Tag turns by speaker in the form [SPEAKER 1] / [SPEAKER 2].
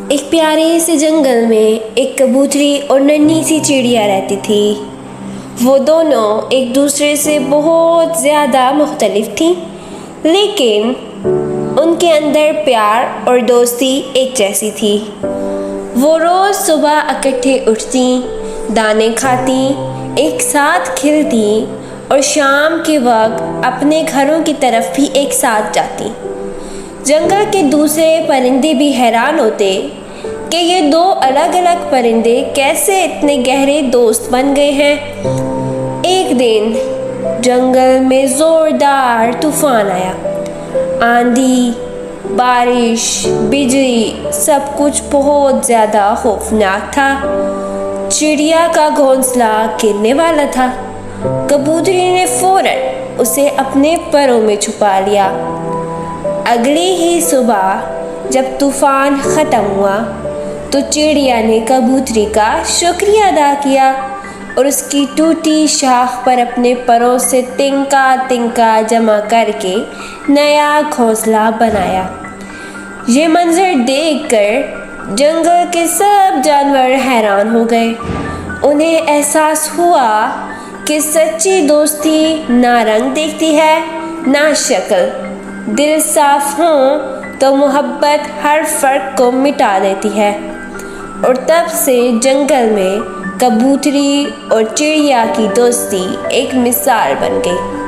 [SPEAKER 1] ایک پیارے سے جنگل میں ایک کبوتری اور ننھی سی چڑیا رہتی تھی۔ وہ دونوں ایک دوسرے سے بہت زیادہ مختلف تھیں، لیکن ان کے اندر پیار اور دوستی ایک جیسی تھی۔ وہ روز صبح اکٹھے اٹھتیں، دانے کھاتیں، ایک ساتھ کھیلتیں اور شام کے وقت اپنے گھروں کی طرف بھی ایک ساتھ جاتیں۔ جنگل کے دوسرے پرندے بھی حیران ہوتے کہ یہ دو الگ الگ پرندے کیسے اتنے گہرے دوست بن گئے ہیں۔ ایک دن جنگل میں زوردار طوفان آیا۔ آندھی، بارش، بجلی، سب کچھ بہت زیادہ خوفناک تھا۔ چڑیا کا گھونسلہ گرنے والا تھا۔ کبوتری نے فوراً اسے اپنے پروں میں چھپا لیا۔ اگلی ہی صبح جب طوفان ختم ہوا تو چڑیا نے کبوتری کا شکریہ ادا کیا اور اس کی ٹوٹی شاخ پر اپنے پروں سے تنکا تنکا جمع کر کے نیا گھونسلہ بنایا۔ یہ منظر دیکھ کر جنگل کے سب جانور حیران ہو گئے۔ انہیں احساس ہوا کہ سچی دوستی نہ رنگ دیکھتی ہے نہ شکل، دل صاف ہوں تو محبت ہر فرق کو مٹا دیتی ہے۔ اور تب سے جنگل میں کبوتری اور چڑیا کی دوستی ایک مثال بن گئی۔